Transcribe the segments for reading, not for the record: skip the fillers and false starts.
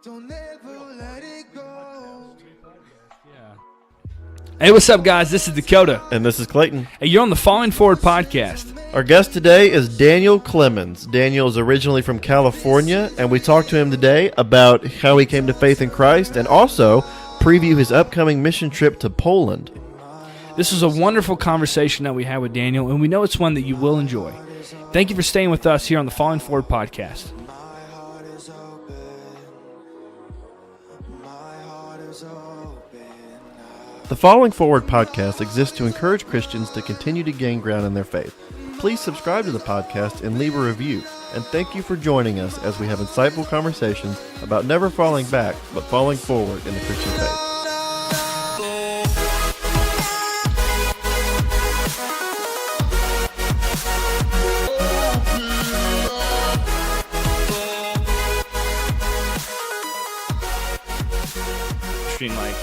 Don't ever let it go. Yeah. Hey, what's up, guys? This is Dakota. And this is Clayton. Hey, you're on the Falling Forward podcast. Our guest today is Daniel Clemons. Daniel is originally from California, and we talked to him today about how he came to faith in Christ and also preview his upcoming mission trip to Poland. This was a wonderful conversation that we had with Daniel, and we know it's one that you will enjoy. Thank you for staying with us here on the Falling Forward podcast. The Falling Forward podcast exists to encourage Christians to continue to gain ground in their faith. Please subscribe to the podcast and leave a review. And thank you for joining us as we have insightful conversations about never falling back, but falling forward in the Christian faith. Like,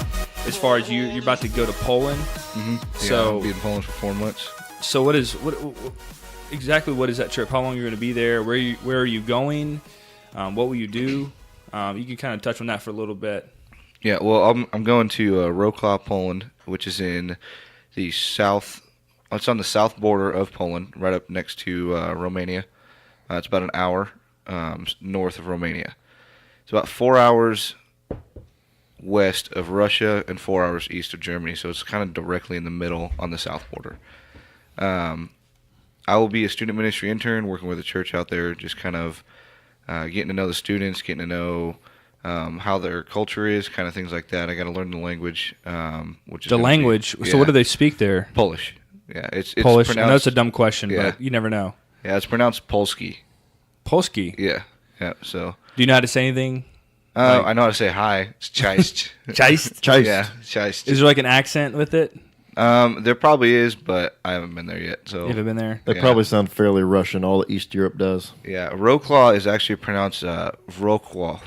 as far as you're about to go to Poland. Mm-hmm. Yeah, So I'll be in Poland for 4 months. So what is that trip? How long are you going to be there? Where are you going? What will you do? You can kind of touch on that for a little bit. Yeah, well, I'm going to Wroclaw, Poland, which is in the south. It's on the south border of Poland, right up next to Romania. It's about an hour north of Romania. It's about 4 hours west of Russia and 4 hours east of Germany, so it's kind of directly in the middle on the south border. I will be a student ministry intern working with a church out there, just kind of getting to know the students, getting to know how their culture is, kind of things like that. I got to learn the language. Which is The language. So what do they speak there? Polish. Yeah, it's Polish. I know pronounced, it's a dumb question, yeah. but you never know. Yeah, it's pronounced Polski. Polski. Yeah. So. Do you know how to say anything? I know how to say hi. It's cześć. Cześć. Yeah, cześć. Is there like an accent with it? There probably is, but I haven't been there yet. So You haven't been there? They probably sound fairly Russian, all that East Europe does. Yeah, Wroclaw is actually pronounced Wroclaw.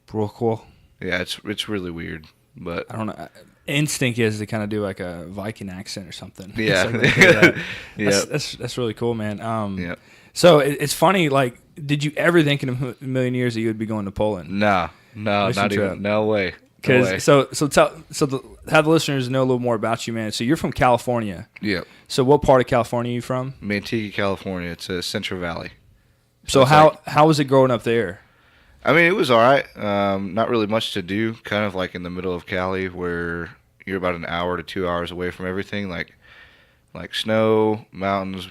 Wroclaw. Yeah, it's really weird, but I don't know. Instinct is to kind of do like a Viking accent or something. Yeah. It's like, Yeah. That's really cool, man. Yeah. So it's funny. Like, did you ever think in a million years that you would be going to Poland? No, Mission not trip. even. No way. No Because way. have the listeners know a little more about you, man. So you're from California. Yeah, So what part of California are you from? Manteca, California. It's a Central Valley. So it's how was it growing up there? I mean, it was all right. Not really much to do. Kind of like in the middle of Cali, where you're about an hour to 2 hours away from everything, like snow, mountains,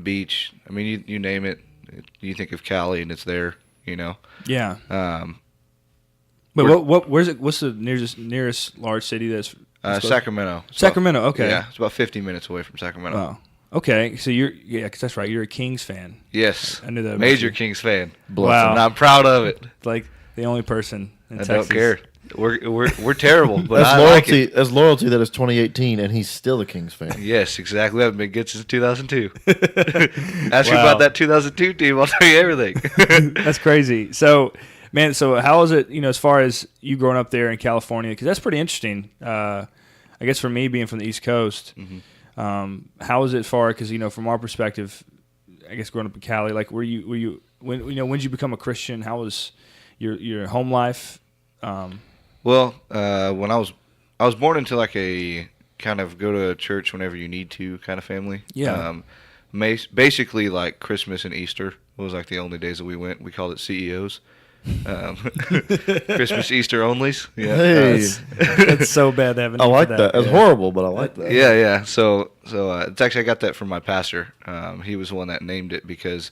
beach. I mean, you name it. You think of Cali, and it's there. You know. Yeah. We're- But where's it? What's the nearest large city that's Sacramento. Sacramento? Okay. Yeah, it's about 50 minutes away from Sacramento. Oh. Okay. So because that's right. You're a Kings fan. Yes. I knew that. Major Kings fan. Wow. And I'm proud of it. Like the only person in I Texas. don't care. We're terrible, but That's I loyalty. like it. That's loyalty that is 2018, and he's still a Kings fan. Yes, exactly. We haven't been good since 2002. Ask me Wow. about that 2002 team. I'll tell you everything. That's crazy. So, man, how is it, as far as you growing up there in California? Because that's pretty interesting. I guess for me, being from the East Coast, how is it far? Because, from our perspective, I guess growing up in Cali, like, when did you become a Christian? How was your home life? Well, when I was born into like a kind of go to church whenever you need to kind of family. Yeah. Basically, like Christmas and Easter was like the only days that we went. We called it CEOs. Christmas, Easter onlys. Yeah. Hey. That's so bad to have a I name like for that. That's Yeah. horrible, but I like that. Yeah. So it's actually I got that from my pastor. He was the one that named it because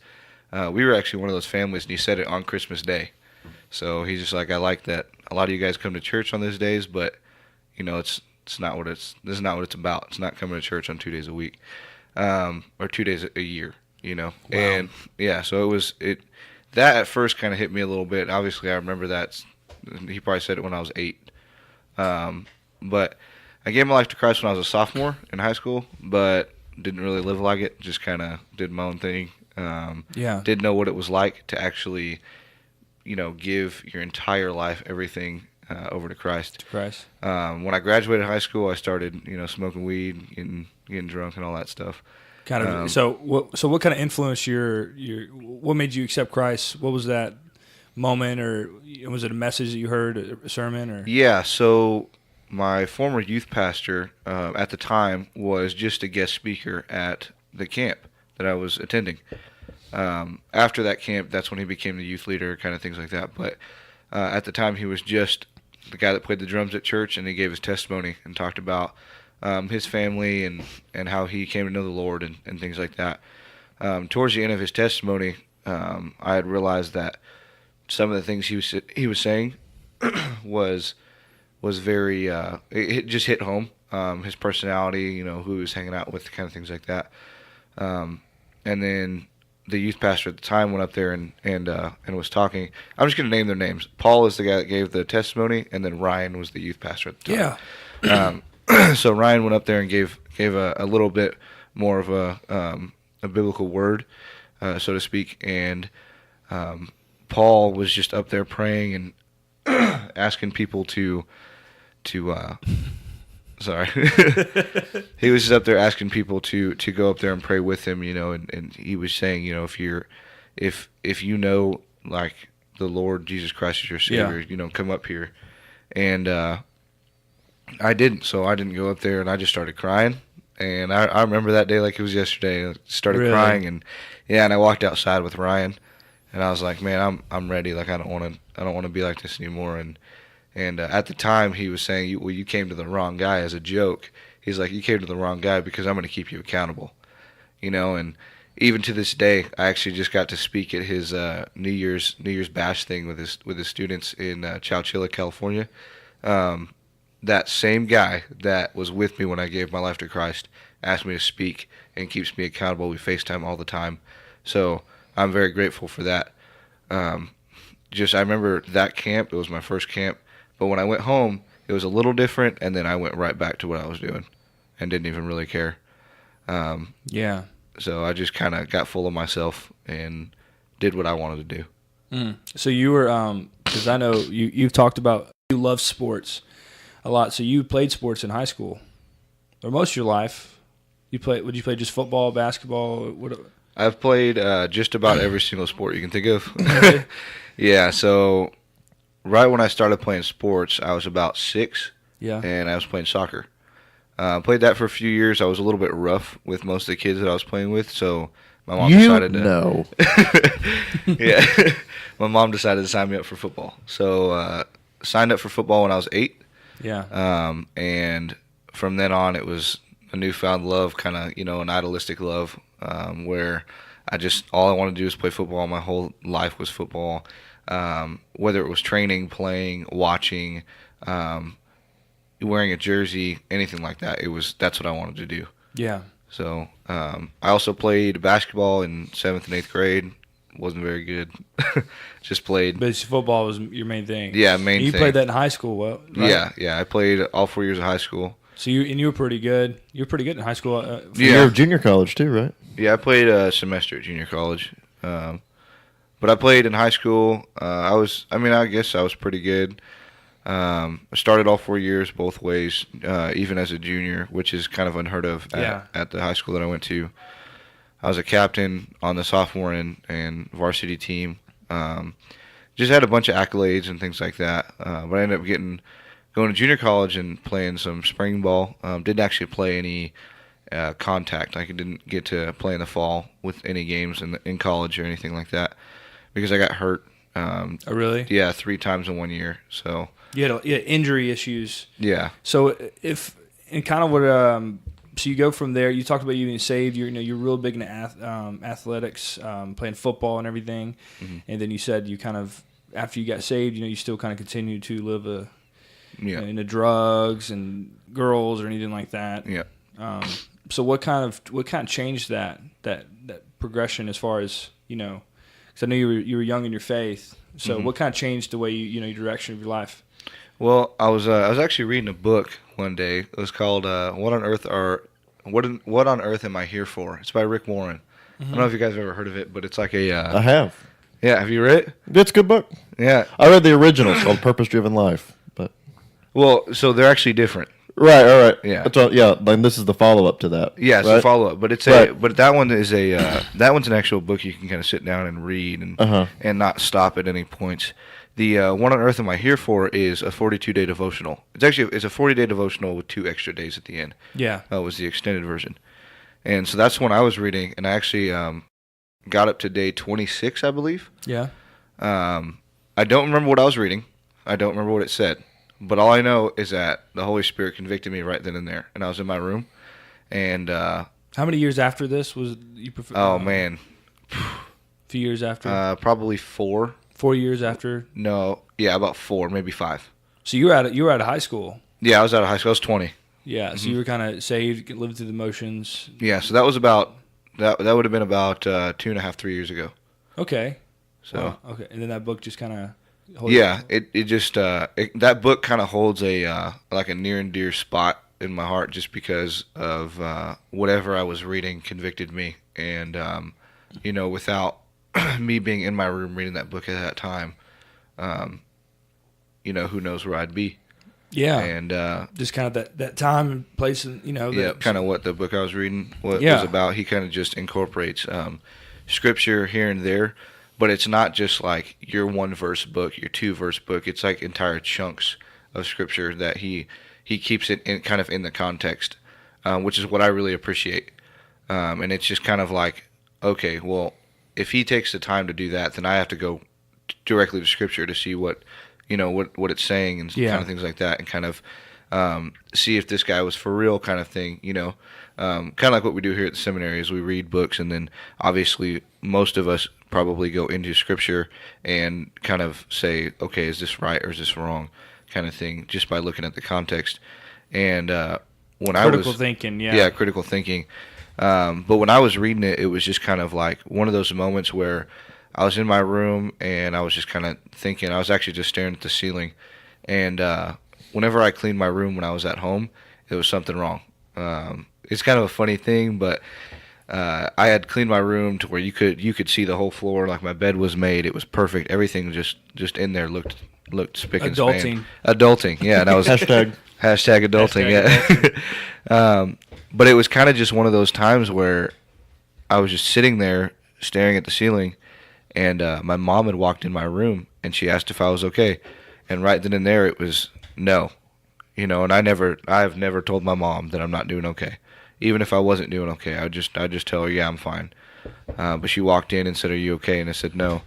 we were actually one of those families, and he said it on Christmas Day. So he's just like, I like that. A lot of you guys come to church on those days, but it's not what this is not what it's about. It's not coming to church on 2 days a week, or 2 days a year. Wow. And yeah, so that at first kind of hit me a little bit. Obviously, I remember that. He probably said it when I was 8. But I gave my life to Christ when I was a sophomore in high school, but didn't really live like it. Just kind of did my own thing. Didn't know what it was like to actually, give your entire life, everything over to Christ. When I graduated high school, I started, smoking weed, getting drunk, and all that stuff. Kind of. So what kind of influenced what made you accept Christ? What was that? moment, or was it a message that you heard, a sermon, or? Yeah, so my former youth pastor at the time was just a guest speaker at the camp that I was attending. After that camp, that's when he became the youth leader, kind of things like that. But at the time, he was just the guy that played the drums at church, and he gave his testimony and talked about his family and how he came to know the Lord and things like that. Towards the end of his testimony, I had realized that some of the things he was saying was very it just hit home. His personality, who he was hanging out with, kind of things like that. And then the youth pastor at the time went up there and was talking. I'm just going to name their names. Paul is the guy that gave the testimony, and then Ryan was the youth pastor at the time. Yeah. So Ryan went up there and gave a little bit more of a biblical word, so to speak, and Paul was just up there praying and asking people to sorry. He was just up there asking people to go up there and pray with him, and he was saying, if you know, like, the Lord Jesus Christ is your Savior, come up here. And I didn't, so I didn't go up there, and I just started crying. And I remember that day like it was yesterday. I started crying, and I walked outside with Ryan, and I was like, man, I'm ready. Like, I don't want to be like this anymore. And at the time, he was saying, you came to the wrong guy, as a joke. He's like, you came to the wrong guy because I'm going to keep you accountable. And even to this day, I actually just got to speak at his New Year's bash thing with his students in Chowchilla, California. That same guy that was with me when I gave my life to Christ asked me to speak and keeps me accountable. We FaceTime all the time. So I'm very grateful for that. I remember that camp. It was my first camp. But when I went home, it was a little different, and then I went right back to what I was doing and didn't even really care. So I just kind of got full of myself and did what I wanted to do. So you were, because I know you've talked about you love sports a lot. So you played sports in high school, or most of your life. Would you play just football, basketball? I've played just about every single sport you can think of. Yeah, so right when I started playing sports, I was about 6, and I was playing soccer. Played that for a few years. I was a little bit rough with most of the kids that I was playing with, so my mom decided to... No. Yeah. My mom decided to sign me up for football. So signed up for football when I was 8. Yeah. And from then on, it was a newfound love, kind of, an idealistic love, where all I wanted to do was play football. My whole life was football. Whether it was training, playing, watching, wearing a jersey, anything like that, that's what I wanted to do. Yeah. So I also played basketball in 7th and 8th grade. Wasn't very good. Just played. But football was your main thing. Yeah, main thing. You played that in high school, right? Yeah. I played all 4 years of high school. So you were pretty good. You were pretty good in high school. You were junior college too, right? Yeah, I played a semester at junior college. But I played in high school. I guess I was pretty good. I started all 4 years both ways, even as a junior, which is kind of unheard of at the high school that I went to. I was a captain on the sophomore and varsity team. Just had a bunch of accolades and things like that. But I ended up going to junior college and playing some spring ball. Didn't actually play any contact. I didn't get to play in the fall with any games in college or anything like that because I got hurt. Oh, really? Yeah, 3 times in 1 year. So you had injury issues. Yeah. So so you go from there. You talked about you being saved. You're real big into athletics, playing football and everything. Mm-hmm. And then you said you kind of, after you got saved, you still kind of continued to live into drugs and girls or anything like that. Yeah. So what kind of changed that progression as far as because I know you were young in your faith. So what kind of changed the way your direction of your life? Well, I was actually reading a book one day. It was called "What on Earth Am I Here For?" It's by Rick Warren. I don't know if you guys have ever heard of it, but it's like a. I have. Yeah, have you read it? It's a good book. Yeah, I read the original. It's called Purpose Driven Life, but. Well, so they're actually different. Right. Yeah. That's all, yeah. Then this is the follow up to that. Yeah, it's right? a follow up, but it's but that one is that one's an actual book you can kind of sit down and read and not stop at any points. The What on Earth Am I Here For is a 42-day devotional. It's a 40-day devotional with 2 extra days at the end. Yeah. Was the extended version. And so that's one I was reading, and I actually got up to day 26, I believe. Yeah. I don't remember what I was reading. I don't remember what it said. But all I know is that the Holy Spirit convicted me right then and there. And I was in my room. And how many years after this was you? Oh, man. A few years after? Probably 4. 4 years after? No. Yeah, about 4, maybe 5. So you were out of high school. Yeah, I was out of high school. I was 20. Yeah, so you were kind of saved, living through the motions. Yeah, so that was about, that would have been about 2.5, 3 years ago. Okay. So. Okay, and then that book just kind of... Yeah, it just that book kind of holds a like a near and dear spot in my heart just because of whatever I was reading convicted me, and without me being in my room reading that book at that time, who knows where I'd be. Yeah, and just kind of that time and place, and kind of what the book I was reading was about. He kind of just incorporates scripture here and there. But it's not just like your 1-verse book, your 2-verse book. It's like entire chunks of scripture that he keeps it in, kind of in the context, which is what I really appreciate. And it's just kind of like, okay, well, if he takes the time to do that, then I have to go directly to scripture to see what it's saying and kind of things like that, and kind of see if this guy was for real, kind of thing. Kind of like what we do here at the seminary is we read books, and then obviously most of us probably go into scripture and kind of say, okay, is this right or is this wrong, kind of thing, just by looking at the context. And when I was critical thinking. But when I was reading it, it was just kind of like one of those moments where I was in my room and I was just kind of thinking. I was actually just staring at the ceiling, and whenever I cleaned my room when I was at home, it was something wrong. It's kind of a funny thing, but I had cleaned my room to where you could see the whole floor. Like, my bed was made; it was perfect. Everything just in there looked spick and span. Adulting, yeah. And I was hashtag adulting, yeah. But it was kind of just one of those times where I was just sitting there staring at the ceiling, and my mom had walked in my room and she asked if I was okay, and right then and there it was no, And I've never told my mom that I'm not doing okay. Even if I wasn't doing okay, I'd just tell her, yeah, I'm fine. But she walked in and said, are you okay? And I said no.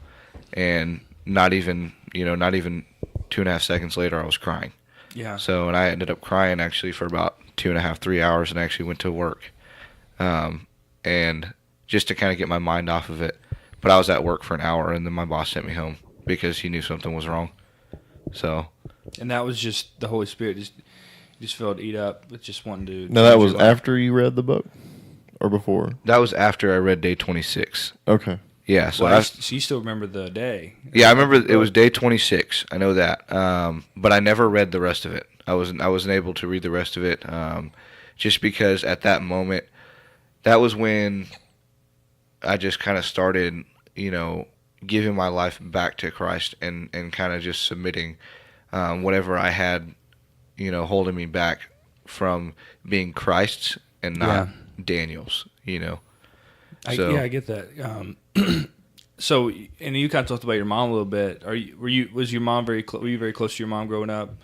And not even 2.5 seconds later, I was crying. Yeah. So, and I ended up crying actually for about 2.5, 3 hours, and I actually went to work. And just to kind of get my mind off of it. But I was at work for an hour, and then my boss sent me home because he knew something was wrong. So. And that was just the Holy Spirit just felt eat up with just wanting to. Now that was after you read the book, or before? That was after I read day 26. Okay. Yeah. So so you still remember the day? Yeah, I remember it was day 26. I know that. But I never read the rest of it. I wasn't able to read the rest of it, just because at that moment, that was when I just kind of started, giving my life back to Christ and kind of just submitting whatever I had, holding me back from being Christ's and not Daniel's, I get that. So, and you kind of talked about your mom a little bit. Was your mom were you very close to your mom growing up?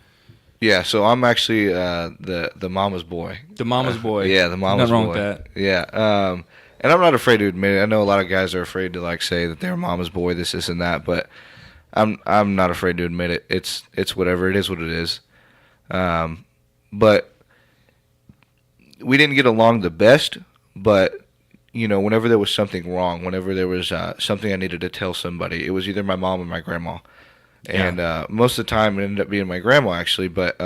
Yeah, so I'm actually the mama's boy. The mama's boy. Yeah, the mama's boy. Nothing wrong with that. Yeah, and I'm not afraid to admit it. I know a lot of guys are afraid to say that they're mama's boy, this and that, but I'm not afraid to admit it. It's whatever. It is what it is. But we didn't get along the best. But whenever there was something wrong, whenever there was something I needed to tell somebody, it was either my mom or my grandma. And most of the time it ended up being my grandma, actually. But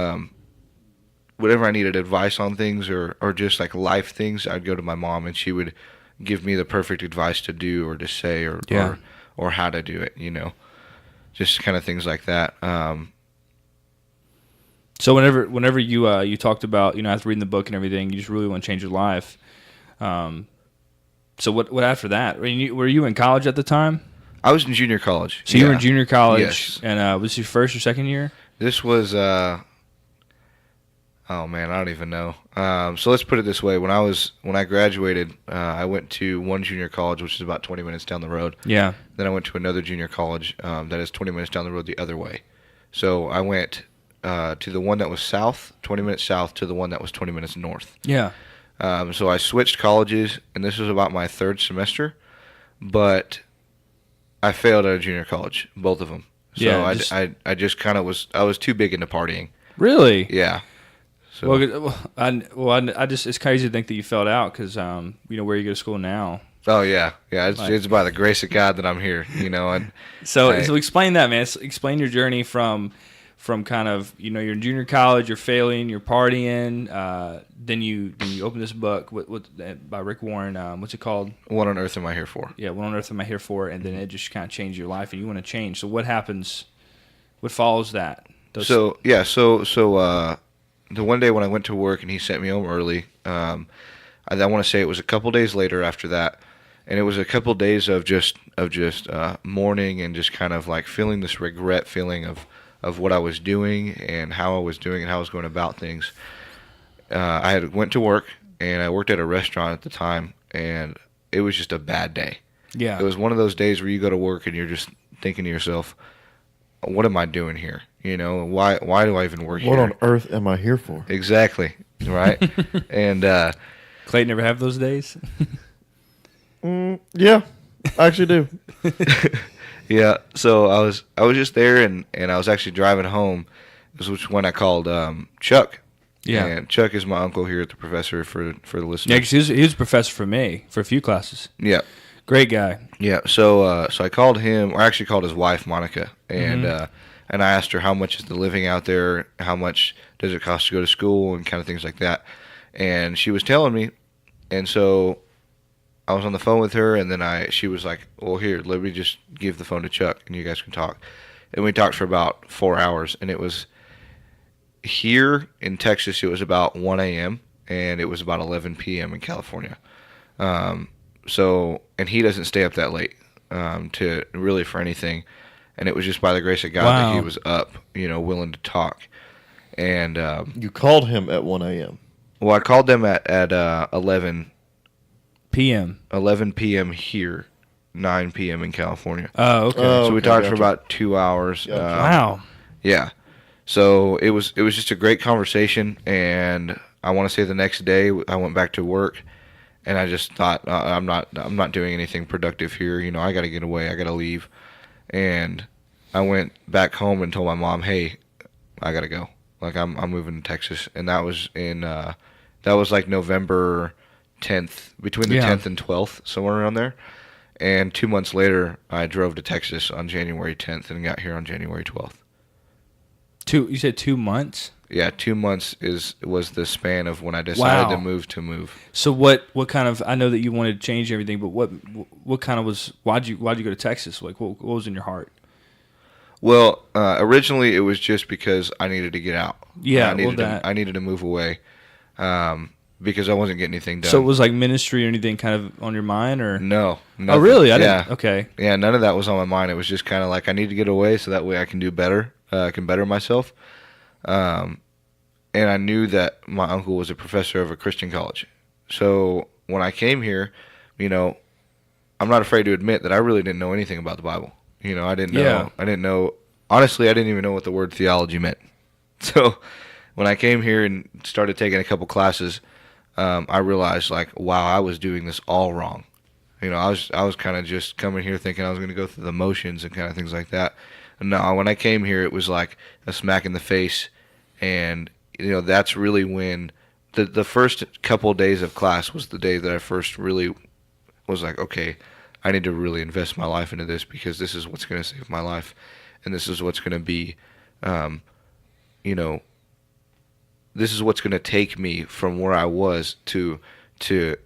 whenever I needed advice on things or just like life things, I'd go to my mom, and she would give me the perfect advice to do or to say or how to do it, just kind of things like that. So whenever you talked about, after reading the book and everything, you just really want to change your life. So what after that? Were you in college at the time? I was in junior college. So you were in junior college, yes. And was this your first or second year? This was, Oh man, I don't even know. So let's put it this way: when I graduated, I went to one junior college, which is about 20 minutes down the road. Yeah. Then I went to another junior college that is 20 minutes down the road the other way. So I went to the one that was south, 20 minutes south, to the one that was 20 minutes north. Yeah. So I switched colleges, and this was about my third semester, but I failed at a junior college, both of them. So Yeah, I just kind of was too big into partying. Really? Yeah. So I just it's crazy to think that you felt out because you know where you go to school now. oh yeah, it's by the grace of God that I'm here, and So explain that, man. Explain your journey from kind of you're in junior college, you're failing, you're partying. Then you open this book by Rick Warren. What's it called? What on earth am I here for? Yeah, what on earth am I here for? And then it just kind of changed your life, and you want to change. So what happens? What follows that? So the one day when I went to work and he sent me home early, I want to say it was a couple days later after that, and it was a couple days of just mourning and just kind of like feeling this regret feeling of what I was doing and how I was doing and how I was going about things. I had went to work and I worked at a restaurant at the time, and it was just a bad day. Yeah, it was one of those days where you go to work and you're just thinking to yourself, what am I doing here? Why do I even work here? What on earth am I here for? Exactly, right? And Clayton ever have those days? Yeah, I actually do. yeah. So I was just there, and I was actually driving home. This was when I called Chuck. Yeah. And Chuck is my uncle here at the professor for the listeners. Yeah, because he was a professor for me for a few classes. Yeah. Great guy. Yeah. So I called him, or actually called his wife Monica, and and I asked her how much is the living out there, how much does it cost to go to school, and kind of things like that. And she was telling me, and so I was on the phone with her, and then she was like, well, here, let me just give the phone to Chuck, and you guys can talk. And we talked for about 4 hours, and it was here in Texas, it was about 1 a.m., and it was about 11 p.m. in California. And he doesn't stay up that late to really for anything. And it was just by the grace of God that he was up, willing to talk. And You called him at 1 a.m. Well, I called them at 11 p.m. 11 p.m. here, 9 p.m. in California. Oh, okay. So we talked for about 2 hours. Gotcha. Wow. Yeah. So it was just a great conversation, and I want to say the next day I went back to work, and I just thought I'm not doing anything productive here. I got to get away. I got to leave. And I went back home and told my mom, "Hey, I gotta go. Like I'm moving to Texas." And that was like November 10th, between the 10th and 12th, somewhere around there. And 2 months later, I drove to Texas on January 10th and got here on January 12th. You said 2 months? Yeah, 2 months was the span of when I decided to move. So what kind of, I know that you wanted to change everything, but what kind of was, why'd you go to Texas? Like what was in your heart? Well, originally it was just because I needed to get out. Yeah, I needed to move away because I wasn't getting anything done. So it was like ministry or anything kind of on your mind, or? No. Oh, really? I didn't. Okay. Yeah, none of that was on my mind. It was just kind of like I need to get away so that way I can do better. I can better myself. And I knew that my uncle was a professor of a Christian college. So when I came here, I'm not afraid to admit that I really didn't know anything about the Bible. I didn't know. Yeah. I didn't know. Honestly, I didn't even know what the word theology meant. So when I came here and started taking a couple classes, I realized wow, I was doing this all wrong. I was kind of just coming here thinking I was going to go through the motions and kind of things like that. No, when I came here, it was like a smack in the face, and that's really when the first couple of days of class was the day that I first really was like, okay, I need to really invest my life into this because this is what's going to save my life, and this is what's going to be, this is what's going to take me from where I was to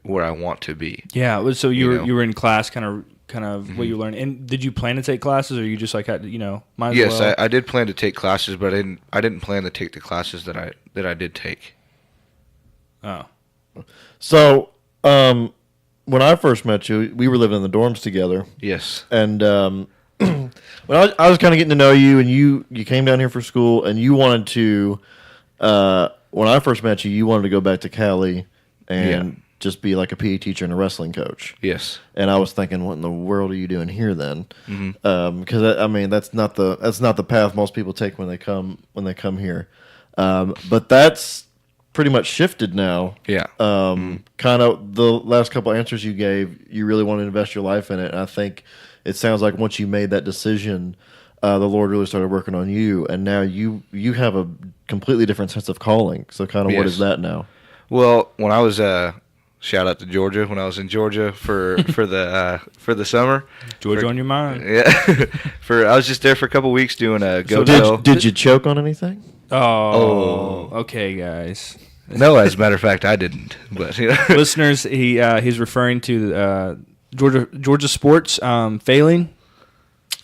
where I want to be. Yeah. So you were in class, kind of mm-hmm. What you learned. And did you plan to take classes, or you just might as well? Yes, I did plan to take classes, but I didn't plan to take the classes that I did take. Oh. So, when I first met you, we were living in the dorms together. Yes. And when I was kind of getting to know you, and you came down here for school, and you wanted to when I first met you, you wanted to go back to Cali and just be like a PE teacher and a wrestling coach. Yes. And I was thinking, what in the world are you doing here then? Because I mean, that's not the path most people take when they come here. But that's pretty much shifted now. Yeah. Kind of the last couple answers you gave, you really want to invest your life in it. And I think it sounds like once you made that decision, the Lord really started working on you, and now you have a completely different sense of calling. So kind of what is that now? Well, when I was shout out to Georgia, when I was in Georgia for the summer. Georgia on your mind. Yeah. I was just there for a couple weeks doing a go So did you choke on anything? Oh, okay, guys. No, as a matter of fact, I didn't. But listeners, he's referring to Georgia sports failing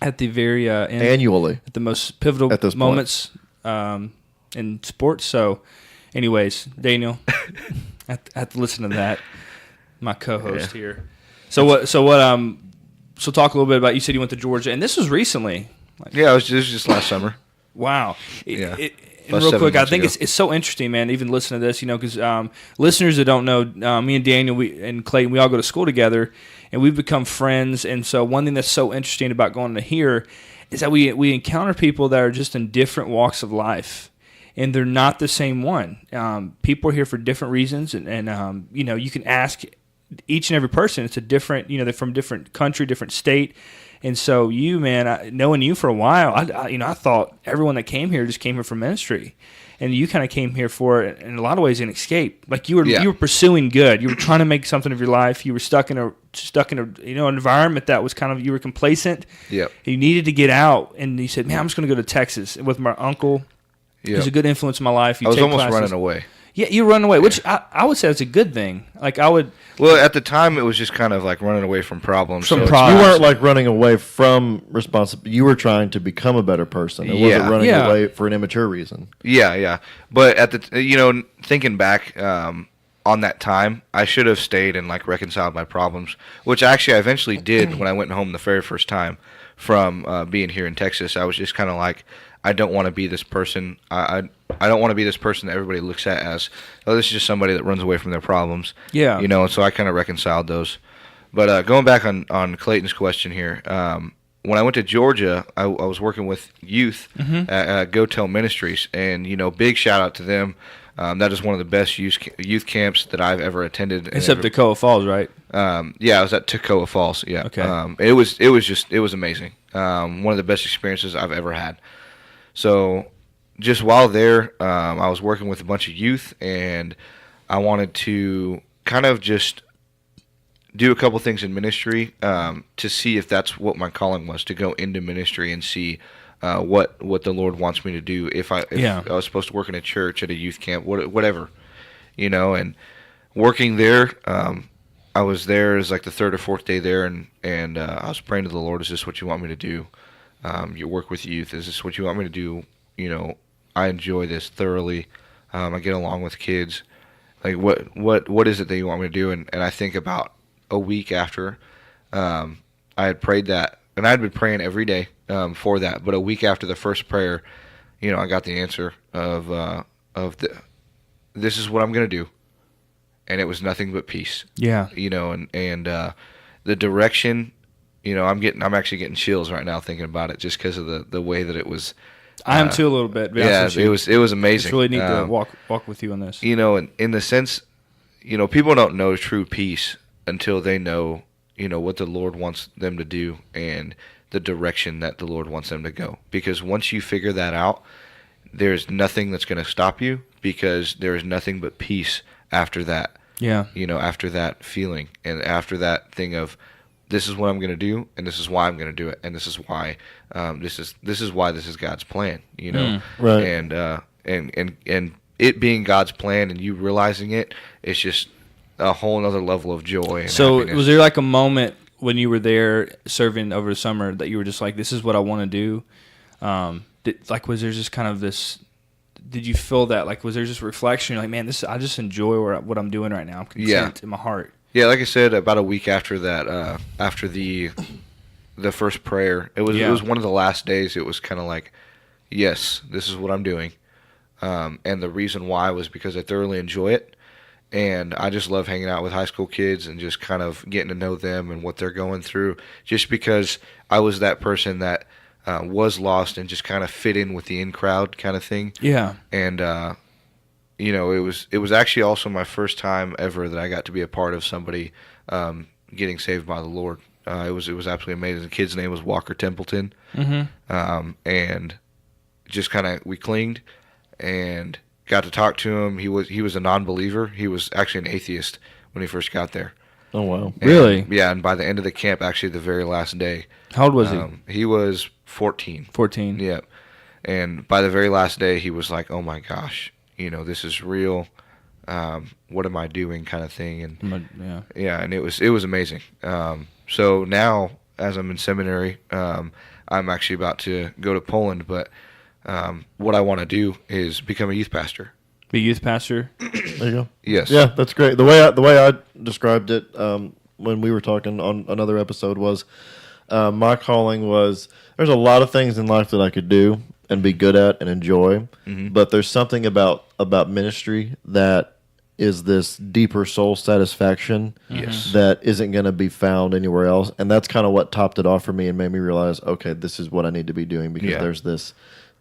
at the very end, annually, at the most pivotal moments in sports. So, anyways, Daniel, I have to listen to that. My co-host here. So talk a little bit about. You said you went to Georgia, and this was recently. Yeah, this was just last summer. Wow. And real quick, I think it's so interesting, man, even listening to this, because listeners that don't know, me and Daniel and Clayton, we all go to school together, and we've become friends. And so one thing that's so interesting about going to here is that we encounter people that are just in different walks of life, and they're not the same one. People are here for different reasons, and you can ask each and every person. It's a different, they're from different country, different state. And so you, man, knowing you for a while, I thought everyone that came here just came here for ministry, and you kind of came here for, in a lot of ways, an escape. Like you were pursuing good. You were trying to make something of your life. You were stuck in a an environment that was kind of, you were complacent. Yep. You needed to get out, and you said, "Man, I'm just going to go to Texas with my uncle. Yep. He's a good influence in my life." I was almost running away. Yeah, you run away, which I would say is a good thing. Like I would. Well, at the time, it was just kind of like running away from problems. You weren't like running away from responsibility. You were trying to become a better person. It wasn't running away for an immature reason. Yeah. But at the thinking back on that time, I should have stayed and like reconciled my problems, which actually I eventually did when I went home the very first time from being here in Texas. I was just kind of like, I don't want to be this person. I don't want to be this person that everybody looks at as, oh, this is just somebody that runs away from their problems. Yeah. And so I kind of reconciled those. But going back on Clayton's question here, when I went to Georgia, I was working with youth at Go Tell Ministries, and big shout out to them. That is one of the best youth camps that I've ever attended. Except Dakota Falls, right? Yeah, I was at Dakota Falls. Yeah. Okay. It was amazing. One of the best experiences I've ever had. So just while there, I was working with a bunch of youth, and I wanted to kind of just do a couple things in ministry to see if that's what my calling was, to go into ministry and see what the Lord wants me to do. If I was supposed to work in a church, at a youth camp, whatever, and working there. I was there as like the third or fourth day there, and I was praying to the Lord, is this what you want me to do? You work with youth. Is this what you want me to do? I enjoy this thoroughly. I get along with kids. Like what is it that you want me to do? And I think about a week after I had prayed that, and I'd been praying every day for that. But a week after the first prayer, I got the answer of this is what I'm going to do, and it was nothing but peace. Yeah. And the direction. I'm actually getting chills right now thinking about it, just because of the way that it was. I am too a little bit. Yeah, it was amazing. It's really neat to walk with you on this. And in the sense, people don't know true peace until they know, what the Lord wants them to do and the direction that the Lord wants them to go. Because once you figure that out, there's nothing that's going to stop you, because there is nothing but peace after that. Yeah. After that feeling and after that thing of, this is what I'm going to do, and this is why I'm going to do it, and this is why this is why this is God's plan, Right. And it being God's plan and you realizing it, it's just a whole other level of joy. And so happiness. Was there like a moment when you were there serving over the summer that you were just like, this is what I want to do? Was there just kind of this? Did you feel that? Like, was there just reflection? You're like, man, I just enjoy what I'm doing right now. I'm content in my heart. Yeah, like I said, about a week after that, after the first prayer, it was one of the last days. It was kind of like, yes, this is what I'm doing. And the reason why was because I thoroughly enjoy it. And I just love hanging out with high school kids and just kind of getting to know them and what they're going through, just because I was that person that was lost and just kind of fit in with the in crowd kind of thing. Yeah. And, it was actually also my first time ever that I got to be a part of somebody getting saved by the Lord. It was absolutely amazing. The kid's name was Walker Templeton. Mm-hmm. And just kind of, we clinged and got to talk to him. He was a non-believer. He was actually an atheist when he first got there. Oh, wow. And, Really? Yeah, and by the end of the camp, actually the very last day. How old was he? He was 14. 14. Yeah. And by the very last day, he was like, oh my gosh, this is real. What am I doing kind of thing. And yeah, and it was amazing. So now, as I'm in seminary, I'm actually about to go to Poland, but what I want to do is become a youth pastor. Be a youth pastor? There you go. Yes. Yeah, that's great. The way I described it when we were talking on another episode was my calling was, there's a lot of things in life that I could do and be good at and enjoy, but there's something about ministry that is this deeper soul satisfaction that isn't going to be found anywhere else. And that's kind of what topped it off for me and made me realize, okay, this is what I need to be doing, because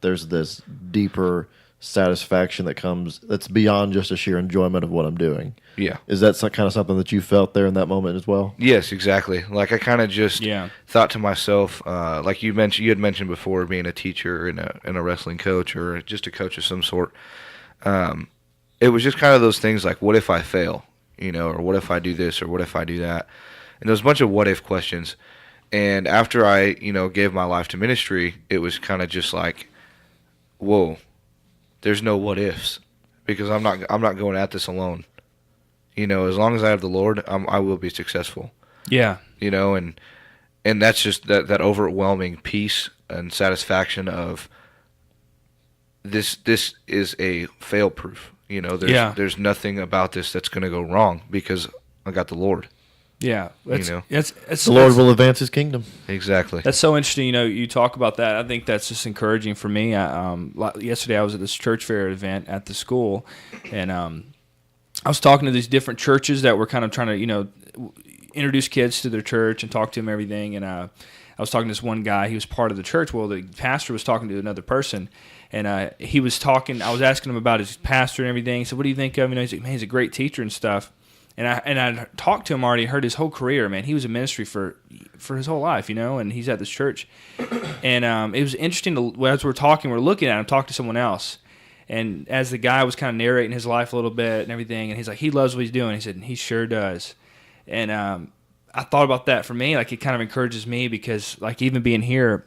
there's this deeper satisfaction that's beyond just a sheer enjoyment of what I'm doing. Yeah. Is that kind of something that you felt there in that moment as well? Yes, exactly. Like, I kind of just thought to myself, like you had mentioned before, being a teacher and a wrestling coach, or just a coach of some sort. It was just kind of those things like, what if I fail? Or what if I do this, or what if I do that? And there was a bunch of what if questions. And after I, gave my life to ministry, it was kind of just like, whoa, there's no what ifs, because I'm not going at this alone. As long as I have the Lord, I will be successful. Yeah. And that's just that overwhelming peace and satisfaction of this is a fail proof. There's nothing about this that's going to go wrong, because I got the Lord. Yeah, the Lord will advance His kingdom. Exactly. That's so interesting. You talk about that. I think that's just encouraging for me. Yesterday I was at this church fair event at the school, and I was talking to these different churches that were kind of trying to introduce kids to their church and talk to them everything. And I was talking to this one guy. He was part of the church. Well, the pastor was talking to another person, and he was talking. I was asking him about his pastor and everything. He said, "What do you think of him?" He's like, "Man, he's a great teacher and stuff." And I talked to him already, heard his whole career, man. He was in ministry for his whole life, and he's at this church. And it was interesting as we're talking, we're looking at him, talk to someone else. And as the guy was kind of narrating his life a little bit and everything, and he's like, he loves what he's doing. He said, he sure does. And I thought about that for me. Like, it kind of encourages me, because, like, even being here,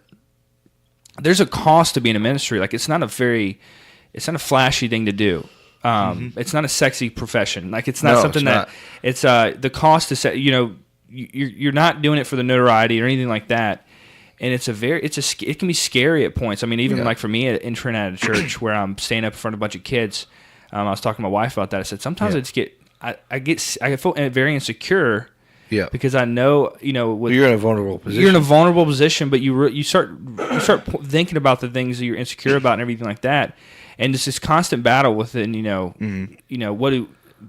there's a cost to being in ministry. Like, it's not a flashy thing to do. It's not a sexy profession. Like, it's not something that it's the cost to you're not doing it for the notoriety or anything like that. And it can be scary at points. I mean, even like for me entering at a church where I'm staying up in front of a bunch of kids, I was talking to my wife about that. I said, sometimes I feel very insecure. Yeah, because I know, you're in a vulnerable position. You're in a vulnerable position, but you start thinking about the things that you're insecure about and everything like that. And it's this constant battle within,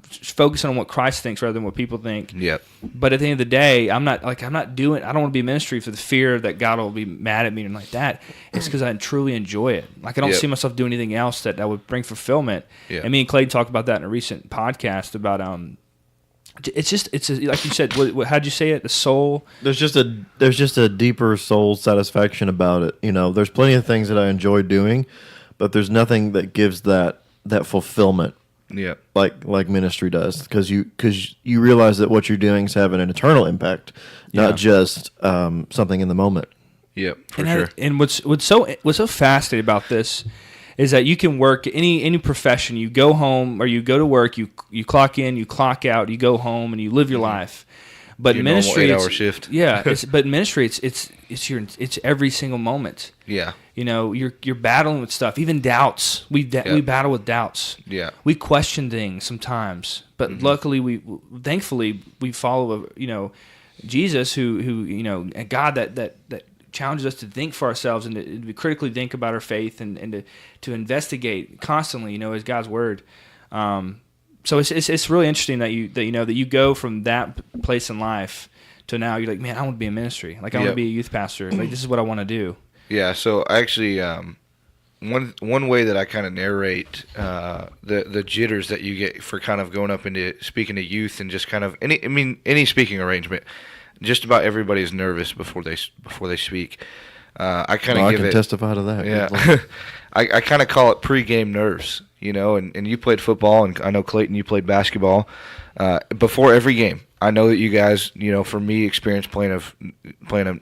focusing on what Christ thinks rather than what people think. Yep. But at the end of the day, I don't want to be in ministry for the fear that God will be mad at me and like that. It's because I truly enjoy it. Like, I don't see myself doing anything else that would bring fulfillment. Yeah. And me and Clayton talked about that in a recent podcast about, like you said, how'd you say it? The soul. There's just a deeper soul satisfaction about it. There's plenty of things that I enjoy doing, but there's nothing that gives that fulfillment. Yeah, like ministry does, because you realize that what you're doing is having an eternal impact, not just something in the moment. Yep, for sure. And what's so fascinating about this is that you can work any profession. You go home or you go to work. You clock in, you clock out, you go home, and you live your life. But your ministry, normal 8-hour shift. Yeah, but ministry, it's every single moment. Yeah, you're battling with stuff, even doubts. We battle with doubts. Yeah, we question things sometimes, but luckily thankfully we follow Jesus, who a God that challenges us to think for ourselves and to critically think about our faith and to investigate constantly, as God's word. So it's really interesting that you go from that place in life to now you're like, man, I want to be in ministry. Like I want to be a youth pastor. Like this is what I want to do. Yeah. So actually, one way that I kind of narrate the jitters that you get for kind of going up into speaking to youth and just kind of any speaking arrangement, just about everybody is nervous before they speak. I kind of I can testify to that. Yeah. I kind of call it pre-game nerves, and you played football, and I know, Clayton, you played basketball. Before every game, I know that you guys, for me, experience playing a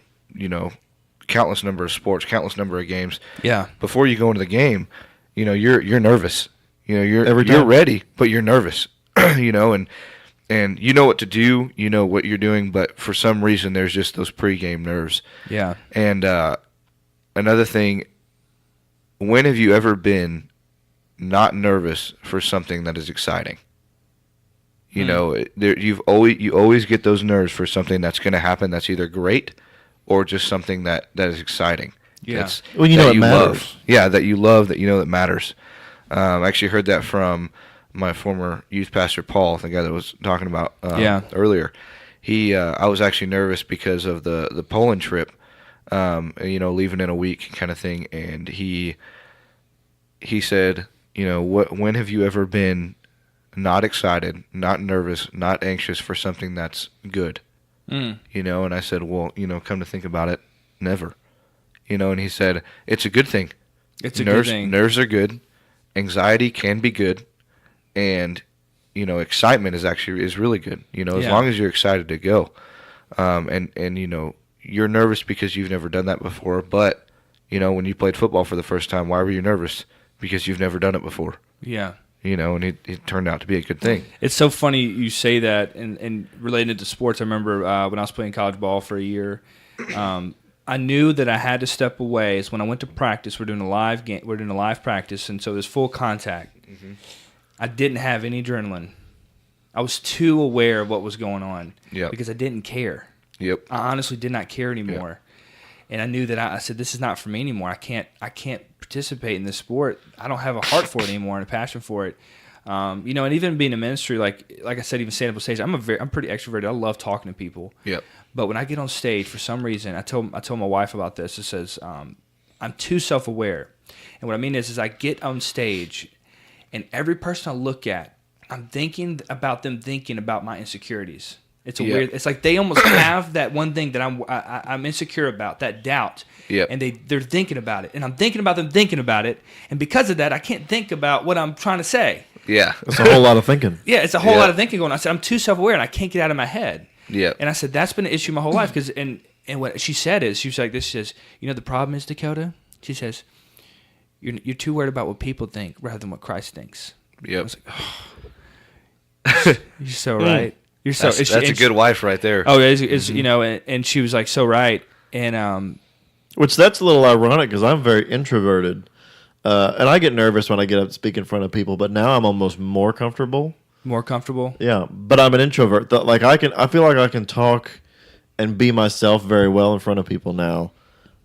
countless number of sports, countless number of games. Yeah. Before you go into the game, you're nervous. You're ready, but you're nervous. And you know what to do, you know what you're doing, but for some reason there's just those pre-game nerves. Yeah. And another thing, when have you ever been not nervous for something that is exciting? You always get those nerves for something that's going to happen that's either great or just something that is exciting. Yeah. Well, it matters. Love. Yeah, that you love, that that matters. I actually heard that from my former youth pastor, Paul, the guy that was talking about earlier. I was actually nervous because of the Poland trip, leaving in a week kind of thing. And he said, when have you ever been not excited, not nervous, not anxious for something that's good? And I said, well, come to think about it, never. And he said, it's a good thing. It's a good thing. Nerves are good. Anxiety can be good. And, excitement is really good, as long as you're excited to go. And you're nervous because you've never done that before. But, when you played football for the first time, why were you nervous? Because you've never done it before. Yeah. And it turned out to be a good thing. It's so funny you say that, and related to sports. I remember when I was playing college ball for a year, I knew that I had to step away. Is when I went to practice. We're doing a live game. We're doing a live practice, and so there's full contact. Mm-hmm. I didn't have any adrenaline. I was too aware of what was going on because I didn't care. Yep. I honestly did not care anymore. Yep. And I knew that I said, this is not for me anymore. I can't participate in this sport. I don't have a heart for it anymore and a passion for it. And even being in ministry, like I said, even standing up on stage, I'm pretty extroverted. I love talking to people. Yep. But when I get on stage, for some reason, I told my wife about this. It says, I'm too self-aware. And what I mean is I get on stage, and every person I look at, I'm thinking about them thinking about my insecurities. It's weird. It's like they almost have that one thing that I'm insecure about, that doubt. Yep. And they're thinking about it, and I'm thinking about them thinking about it, and because of that, I can't think about what I'm trying to say. Yeah, it's a whole lot of thinking. Yeah, it's a whole lot of thinking going on. I said I'm too self-aware, and I can't get out of my head. Yeah. And I said that's been an issue my whole life because and what she said is she was like this. She says, the problem is, Dakota. She says you're too worried about what people think rather than what Christ thinks. Yep. I was like, oh, you're so right. You're so. That's a good wife right there. Oh, it's and she was like so right, and which that's a little ironic because I'm very introverted, and I get nervous when I get up to speak in front of people. But now I'm almost more comfortable. More comfortable. Yeah, but I'm an introvert. Like I feel like I can talk and be myself very well in front of people now.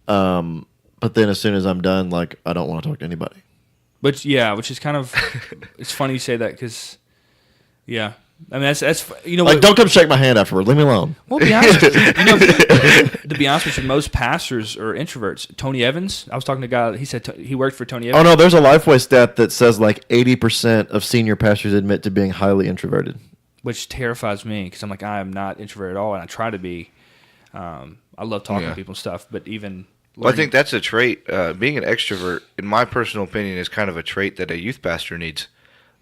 But then as soon as I'm done, like I don't want to talk to anybody. Which is kind of it's funny you say that because I mean, that's like, don't come shake my hand afterward. Leave me alone. Well, to be honest, to be honest with you, most pastors are introverts. Tony Evans, I was talking to a guy. He said he worked for Tony Evans. Oh no, there's a Lifeway stat that says like 80% of senior pastors admit to being highly introverted, which terrifies me because I'm like I am not introverted at all, and I try to be. I love talking to people and stuff, but even. Well, I think that's a trait. Being an extrovert, in my personal opinion, is kind of a trait that a youth pastor needs.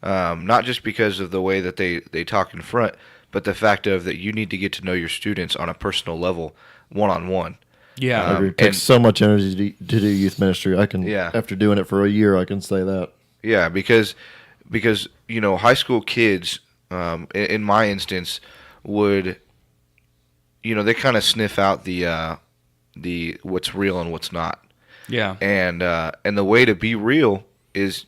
Not just because of the way that they talk in front, but the fact of that you need to get to know your students on a personal level, one-on-one. Yeah. It takes so much energy to do youth ministry. After doing it for a year, I can say that. Yeah, because high school kids, in my instance, would, they kind of sniff out the what's real and what's not. Yeah. And the way to be real is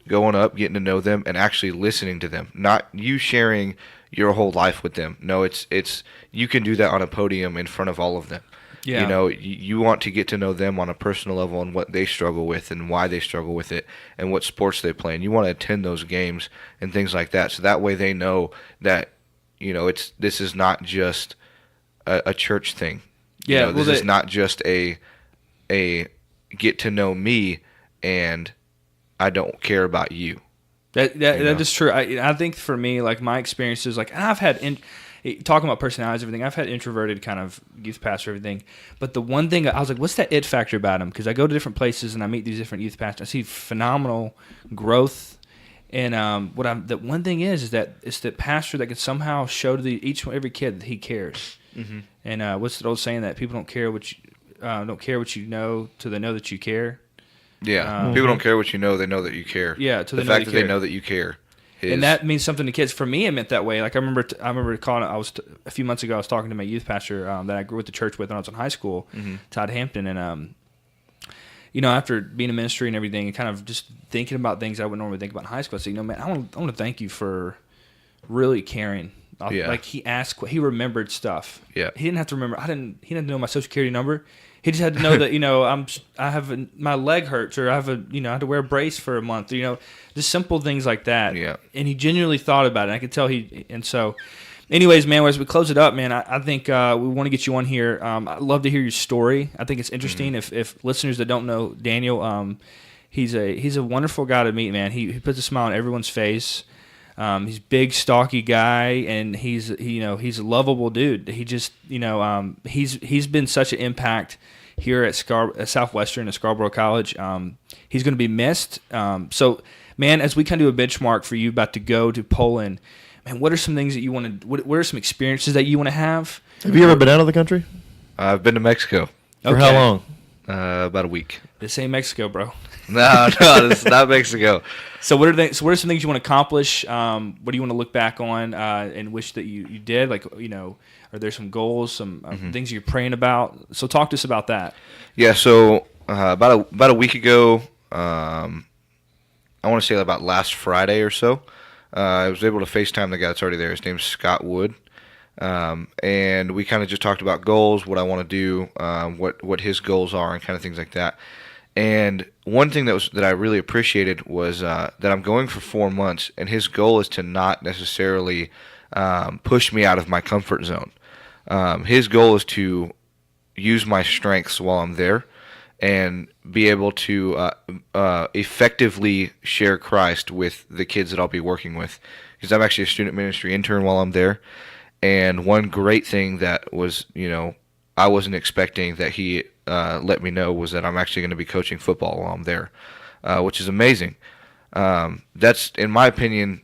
going up, getting to know them, and actually listening to them. Not you sharing your whole life with them. No, it's you can do that on a podium in front of all of them. Yeah. You know, you want to get to know them on a personal level and what they struggle with and why they struggle with it and what sports they play. And you want to attend those games and things like that. So that way they know that, you know, this is not just a church thing. Yeah. You know, this is not just a get to know me and I don't care about you. That is true. I think for me, like my experiences, like I've had talking about personalities, everything. I've had introverted kind of youth pastor, everything. But the one thing I was like, what's that it factor about him? Because I go to different places and I meet these different youth pastors. I see phenomenal growth. And the one thing is that it's the pastor that can somehow show to every kid that he cares. Mm-hmm. And what's the old saying that people don't care what you know till they know that you care. Yeah, people don't care what you know; they know that you care. Yeah, the fact that they know that you care, and that means something to kids. For me, it meant that way. Like I remember calling. A few months ago. I was talking to my youth pastor that I grew with the church with when I was in high school, Todd Hampton, and you know, after being in ministry and everything, and kind of just thinking about things I wouldn't normally think about in high school, I said, you know, man, I want to thank you for really caring. Like he remembered stuff. Yeah, he didn't have to remember. He didn't know my social security number. He just had to know that, you know, my leg hurts, or I had to wear a brace for a month, you know, just simple things like that. Yeah. And he genuinely thought about it. I could tell and so, anyways, man, as we close it up, man, I think we want to get you on here. I'd love to hear your story. I think it's interesting. If listeners that don't know Daniel, he's a wonderful guy to meet, man. He puts a smile on everyone's face. He's a big, stocky guy, and he's a lovable dude. He just, he's been such an impact here at Southwestern at Scarborough College. He's going to be missed. So, man, as we kind of do a benchmark for you about to go to Poland, man, what are some things that you want to? What are some experiences that you want to have? Have you ever been out of the country? I've been to Mexico. For how long? About a week. This ain't Mexico, bro. No, this is not Mexico. So what are some things you want to accomplish? What do you want to look back on and wish that you did? Like, you know, are there some goals, some things you're praying about? So talk to us about that. Yeah. So about a week ago, I want to say about last Friday or so, I was able to FaceTime the guy that's already there. His name's Scott Wood. And we kind of just talked about goals, what I want to do, what his goals are, and kind of things like that. And one thing that I really appreciated was that I'm going for 4 months, and his goal is to not necessarily push me out of my comfort zone. His goal is to use my strengths while I'm there and be able to effectively share Christ with the kids that I'll be working with, because I'm actually a student ministry intern while I'm there. And one great thing that was, you know, I wasn't expecting that he let me know was that I'm actually going to be coaching football while I'm there, which is amazing. That's, in my opinion,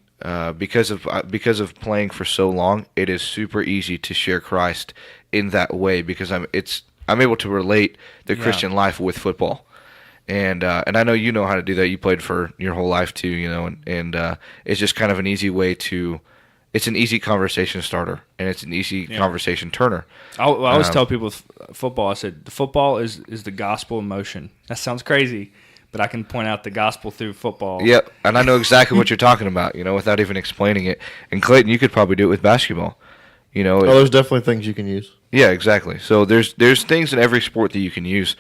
because of playing for so long, it is super easy to share Christ in that way, because I'm able to relate the Christian life with football. And I know you know how to do that. You played for your whole life too, you know, and it's just kind of an easy way to. It's an easy conversation starter, and it's an easy conversation turner. I always tell people with football, I said, football is the gospel in motion. That sounds crazy, but I can point out the gospel through football. Yep, and I know exactly what you're talking about, you know, without even explaining it. And Clayton, you could probably do it with basketball. You know, there's definitely things you can use. Yeah, exactly. So there's things in every sport that you can use.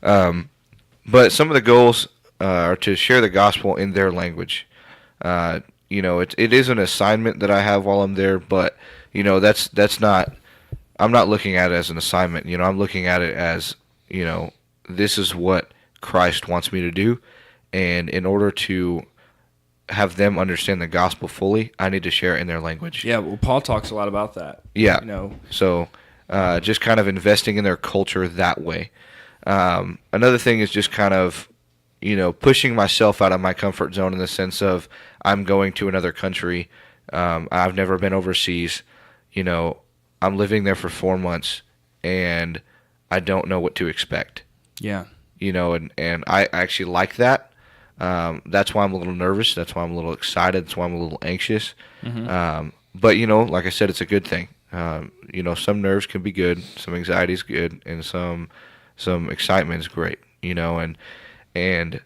But some of the goals are to share the gospel in their language. You know, it is an assignment that I have while I'm there, but, you know, that's not, I'm not looking at it as an assignment. You know, I'm looking at it as, you know, this is what Christ wants me to do, and in order to have them understand the gospel fully, I need to share it in their language. Yeah, well, Paul talks a lot about that. Yeah. You know, so just kind of investing in their culture that way. Another thing is just kind of, you know, pushing myself out of my comfort zone in the sense of I'm going to another country. I've never been overseas. You know, I'm living there for 4 months, and I don't know what to expect. Yeah. You know, and I actually like that. That's why I'm a little nervous. That's why I'm a little excited. That's why I'm a little anxious. Mm-hmm. But, you know, like I said, it's a good thing. You know, some nerves can be good, some anxiety is good, and some excitement is great, you know, and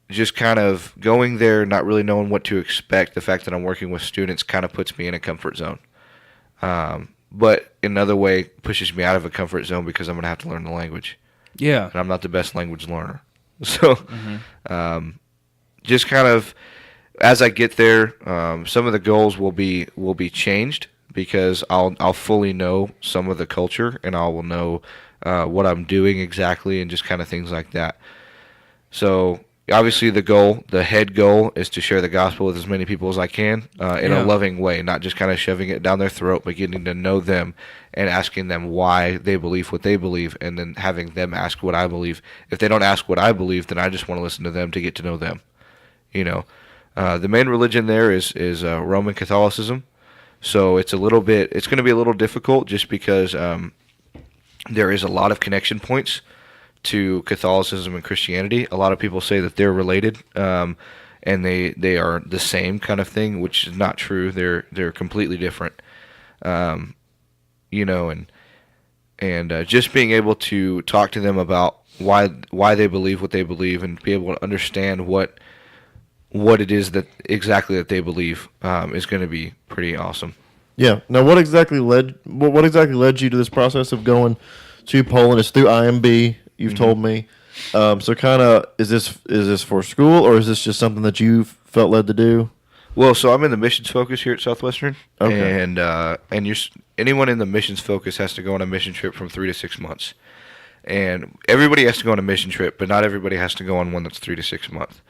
just kind of going there, not really knowing what to expect. The fact that I'm working with students kind of puts me in a comfort zone. but in another way pushes me out of a comfort zone because I'm going to have to learn the language. Yeah. And I'm not the best language learner. So just kind of as I get there, some of the goals will be changed because I'll fully know some of the culture and I will know what I'm doing exactly and just kind of things like that. So obviously the head goal is to share the gospel with as many people as I can in a loving way, not just kind of shoving it down their throat, but getting to know them and asking them why they believe what they believe and then having them ask what I believe. If they don't ask what I believe, then I just want to listen to them to get to know them. You know, the main religion there is Roman Catholicism. So it's going to be a little difficult just because there is a lot of connection points to Catholicism and Christianity. A lot of people say that they're related, and they are the same kind of thing, which is not true. They're completely different. You know, and just being able to talk to them about why they believe what they believe and be able to understand what it is that they believe is going to be pretty awesome. Yeah. Now, what exactly led you to this process of going to Poland? It's through IMB. You've told me. So, kind of, is this for school or is this just something that you felt led to do? Well, so I'm in the missions focus here at Southwestern, okay. And anyone in the missions focus has to go on a mission trip from 3 to 6 months, and everybody has to go on a mission trip, but not everybody has to go on one that's 3 to 6 months.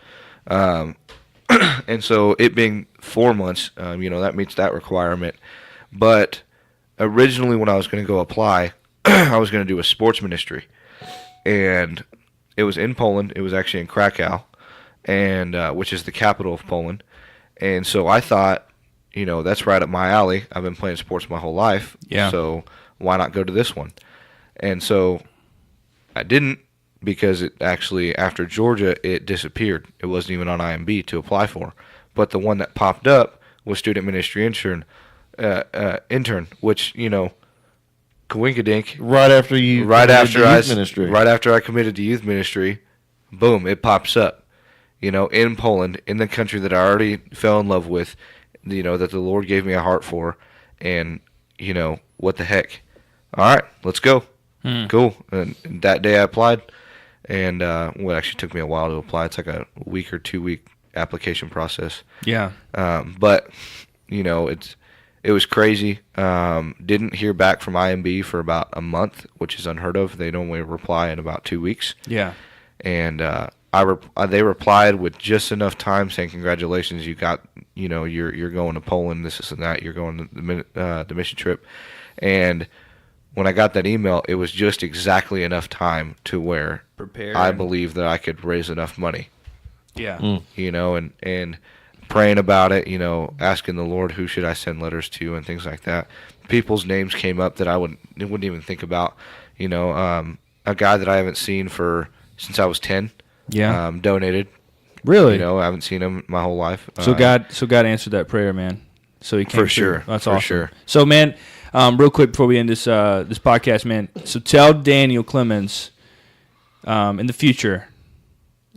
And so it being 4 months, that meets that requirement. But originally, when I was going to go apply, I was going to do a sports ministry, and it was in Poland. It was actually in Krakow, and which is the capital of Poland. And so I thought, that's right up my alley. I've been playing sports my whole life. Yeah. So why not go to this one? And so I didn't, because it actually, after Georgia, it disappeared. It wasn't even on IMB to apply for. But the one that popped up was student ministry intern, which, coinkadink. Right after I committed to youth ministry, boom, it pops up. In Poland, in the country that I already fell in love with, that the Lord gave me a heart for, and, what the heck. All right, let's go. Cool. And that day I applied, and it actually took me a while to apply. It's like a week or 2 week application process. Yeah. But, it was crazy. Didn't hear back from IMB for about a month, which is unheard of. They normally reply in about 2 weeks. Yeah. And they replied with just enough time saying, congratulations, you got, you're going to Poland, this and that, you're going to the mission trip. And when I got that email, it was just exactly enough time to where I believe that I could raise enough money. Yeah. And praying about it, asking the Lord who should I send letters to and things like that. People's names came up that I wouldn't even think about. A guy that I haven't seen since I was 10. Yeah. Donated. Really? I haven't seen him my whole life. So God answered that prayer, man. So he came for sure. That's for awesome. Sure. So, man, real quick before we end this podcast, man. So tell Daniel Clemons in the future,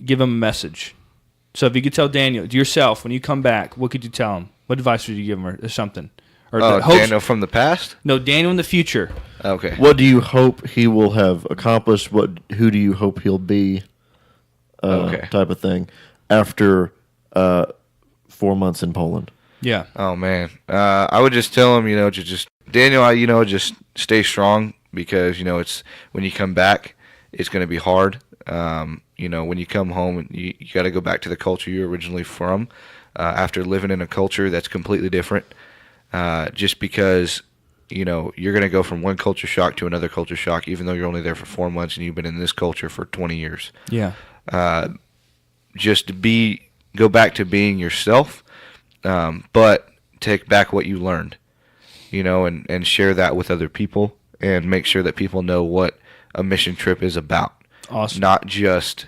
give him a message. So if you could tell Daniel yourself when you come back, what could you tell him? What advice would you give him or something? Or Daniel from the past? No, Daniel in the future. Okay. What do you hope he will have accomplished? Who do you hope he'll be? Type of thing after 4 months in Poland. Yeah. Oh man, I would just tell him, Daniel, just stay strong because it's when you come back, it's going to be hard. When you come home, you got to go back to the culture you're originally from. After living in a culture that's completely different, just because you're going to go from one culture shock to another culture shock, even though you're only there for 4 months and you've been in this culture for 20 years. Yeah. Just go back to being yourself, but take back what you learned, and share that with other people and make sure that people know what a mission trip is about. Awesome. Not just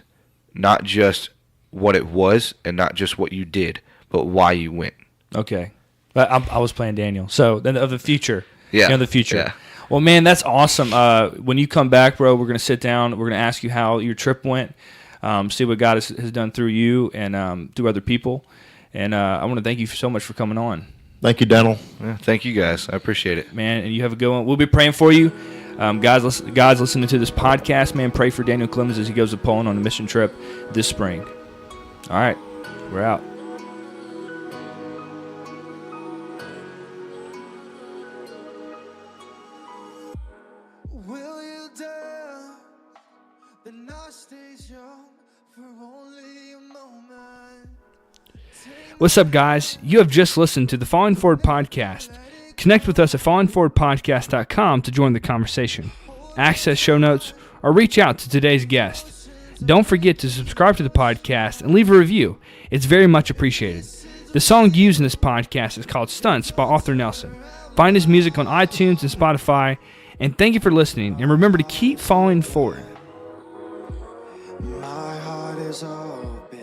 what it was and not just what you did, but why you went. Okay. But I was playing Daniel. So then of the future. Yeah. The future. Yeah. Well, man, that's awesome. When you come back, bro, we're going to sit down. We're going to ask you how your trip went. See what God has done through you and through other people. And I want to thank you so much for coming on. Thank you, Dental. Yeah, thank you guys. I appreciate it. Man, and you have a good one. We'll be praying for you. Guys listening to this podcast, man, pray for Daniel Clemons as he goes to Poland on a mission trip this spring. All right, we're out. Will you dare? The night stays young for only a moment. What's up, guys? You have just listened to the Falling Forward Podcast. Connect with us at fallingforwardpodcast.com to join the conversation, access show notes, or reach out to today's guest. Don't forget to subscribe to the podcast and leave a review. It's very much appreciated. The song used in this podcast is called Stunts by Artur Nelson. Find his music on iTunes and Spotify. And thank you for listening. And remember to keep falling forward. My heart is open.